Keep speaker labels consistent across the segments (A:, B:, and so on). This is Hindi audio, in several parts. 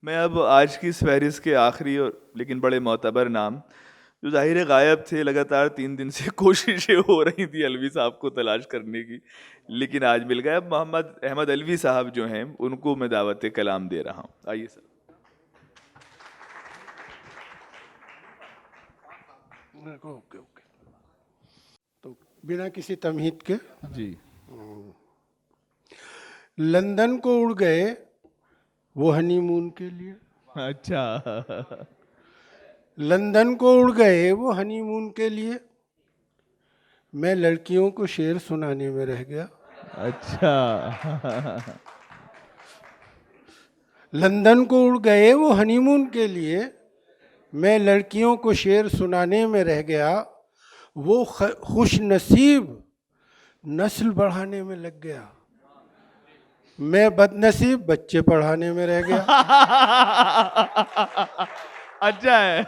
A: मैं अब आज की इस फहरिस्त के आखिरी और लेकिन बड़े मोतबर नाम जो ज़ाहिर गायब थे, लगातार 3 दिन से कोशिशें हो रही थी अलवी साहब को तलाश करने की, लेकिन आज मिल गए। अब मोहम्मद अहमद अलवी साहब जो हैं उनको मैं दावत कलाम दे रहा हूँ। आइए सर।
B: Okay okay. तो बिना किसी तमहीद के,
A: जी।
B: लंदन को उड़ गए वो हनीमून के लिए।
A: अच्छा।
B: लंदन को उड़ गए वो हनीमून के लिए, मैं लड़कियों को शेर सुनाने में रह गया।
A: अच्छा।
B: लंदन को उड़ गए वो हनीमून के लिए, मैं लड़कियों को शेर सुनाने में रह गया। वो खुश नसीब नस्ल बढ़ाने में लग गया, मैं बदनसीब बच्चे पढ़ाने में रह गया।
A: अच्छा है।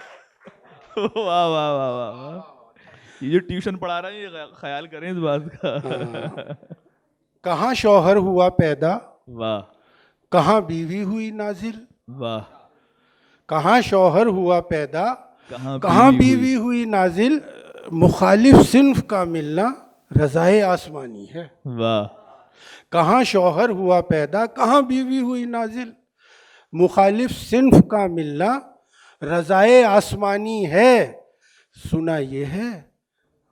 A: वाह वाह वाह वाह वाह। ये जो ट्यूशन पढ़ा रहा है ये ख्याल करें इस बात का।
B: कहाँ शौहर हुआ पैदा,
A: वाह
B: कहाँ बीवी हुई नाजिल।
A: वाह।
B: कहाँ शौहर हुआ पैदा,
A: कहाँ
B: कहाँ
A: बीवी हुई।
B: बीवी हुई नाजिल। मुखालिफ सिन्फ का मिलना रज़ाए आसमानी है।
A: वाह।
B: कहाँ शौहर हुआ पैदा, कहाँ बीवी हुई नाजिल। मुखालिफ सिन्फ का मिलना रज़ाए आसमानी है। सुना ये है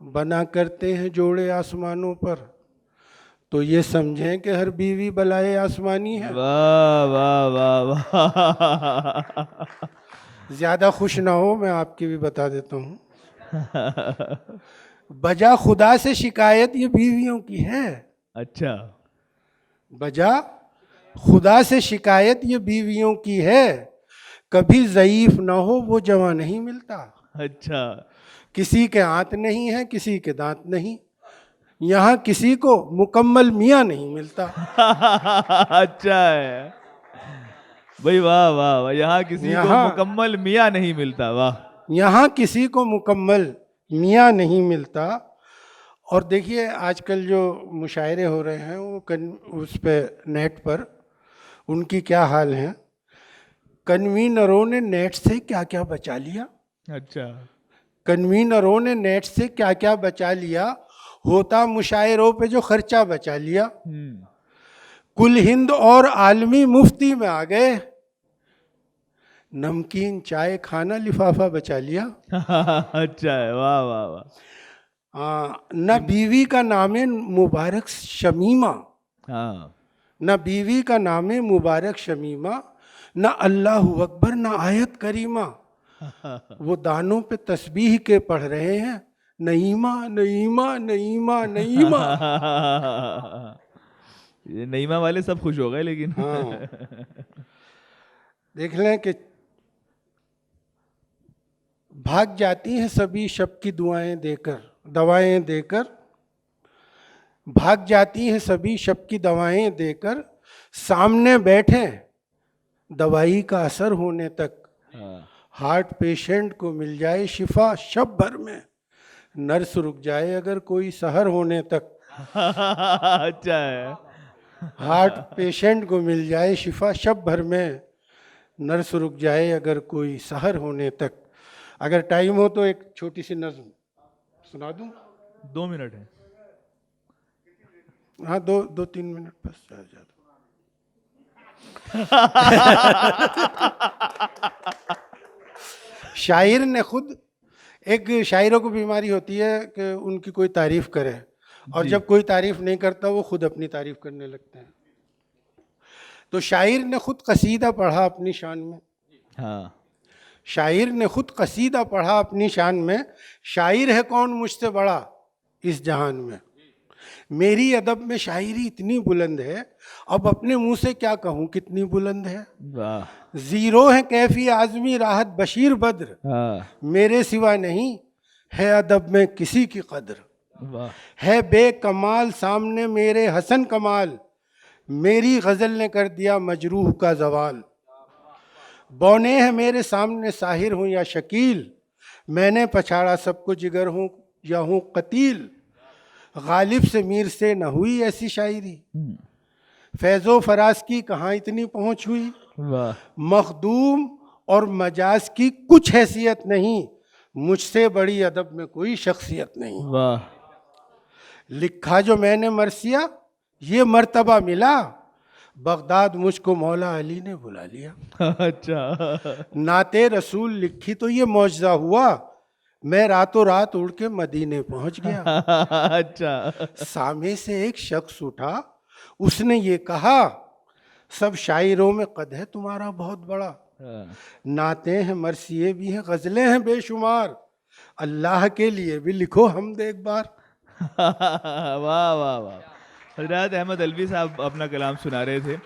B: बना करते हैं जोड़े आसमानों पर, तो ये समझें कि हर बीवी बलाए आसमानी है।
A: वाह वाह वाह वाह।
B: ज़्यादा खुश ना हो, मैं आपकी भी बता देता हूँ। बजा खुदा से शिकायत ये बीवियों की है।
A: अच्छा।
B: बजा खुदा से शिकायत ये बीवियों की है। कभी ज़ईफ ना हो वो जवां नहीं मिलता।
A: अच्छा।
B: किसी के आंत नहीं है, किसी के दांत नहीं, यहाँ किसी को मुकम्मल मियाँ नहीं मिलता।
A: अच्छा है भाई। वाह वाह वाह। यहाँ किसी को
B: यहाँ
A: मुकम्मल मियाँ नहीं मिलता। वाह।
B: यहाँ किसी को मुकम्मल मियाँ नहीं मिलता। और देखिए आजकल जो मुशायरे हो रहे हैं वो उस पे नेट पर उनकी क्या हाल है। कन्वीनरों ने नेट से क्या क्या बचा लिया।
A: अच्छा।
B: कन्वीनरों ने नेट से क्या क्या बचा लिया, होता मुशायरों पे जो खर्चा बचा लिया। कुल हिंद और आलमी मुफ्ती में आ गए, नमकीन चाय खाना लिफाफा बचा लिया।
A: अच्छा है। वाह वाह वाह।
B: न बीवी का नामे मुबारक शमीमा,
A: हाँ।
B: न बीवी का नामे मुबारक शमीमा, न अल्लाह अकबर न आयत करीमा। वो दानों पे तस्बीह के पढ़ रहे हैं, नईमा नईमा नईमा नईमा।
A: ये नईमा वाले सब खुश हो गए लेकिन।
B: हाँ, देख लें कि भाग जाती हैं सभी शब की दुआएं देकर, दवाएं देकर। भाग जाती हैं सभी शब की दवाएं देकर, सामने बैठे दवाई का असर होने तक।
A: हाँ।
B: हार्ट पेशेंट को मिल जाए शिफा शब भर में, नर्स रुक जाए अगर कोई सहर होने तक।
A: अच्छा है।
B: हार्ट पेशेंट को मिल जाए शिफा शब भर में, नर्स रुक जाए अगर कोई सहर होने तक। अगर टाइम हो तो एक छोटी सी नज्म सुना दूं।
A: 2 मिनट है।
B: हाँ, दो तीन मिनट बस, ज़्यादा। शायर ने खुद, एक शायरों को बीमारी होती है कि उनकी कोई तारीफ करे, और जब कोई तारीफ नहीं करता वो खुद अपनी तारीफ करने लगते हैं। तो शायर ने खुद कसीदा पढ़ा अपनी शान में।
A: हाँ।
B: शायर ने खुद कसीदा पढ़ा अपनी शान में, शायर है कौन मुझसे बड़ा इस जहान में। मेरी अदब में शायरी इतनी बुलंद है, अब अपने मुंह से क्या कहूँ कितनी बुलंद है।
A: वाह।
B: जीरो है कैफी आजमी राहत बशीर बद्र,
A: हाँ।
B: मेरे सिवा नहीं है अदब में किसी की कद्र।
A: वाह।
B: है बेकमाल सामने मेरे हसन कमाल, मेरी गज़ल ने कर दिया मजरूह का जवाल। बौने है मेरे सामने साहिर हूँ या शकील, मैंने पछाड़ा सबको जिगर हूँ या हूँ कतील। गालिब से मीर से न हुई ऐसी शायरी, फैज़ो फराज की कहाँ इतनी पहुँच हुई।
A: वाह
B: मखदूम और मजाज की कुछ हैसियत नहीं, मुझसे बड़ी अदब में कोई शख्सियत नहीं।
A: वाह
B: लिखा जो मैंने मरसिया ये मर्तबा मिला, बगदाद मुझको मौला अली ने बुला लिया।
A: अच्छा
B: नाते रसूल लिखी तो ये मौजज़ा हुआ, मैं रातों रात उड़ के मदीने पहुंच गया।
A: अच्छा
B: सामे से एक शख्स उठा, उसने ये कहा, सब शायरों में कद है तुम्हारा बहुत बड़ा,
A: हाँ।
B: नाते हैं मरसिए भी हैं गजलें हैं बेशुमार, अल्लाह के लिए भी लिखो हमद एक बार।
A: वाह वाह वाह। हजरत अहमद अलवी साहब अपना कलाम सुना रहे थे।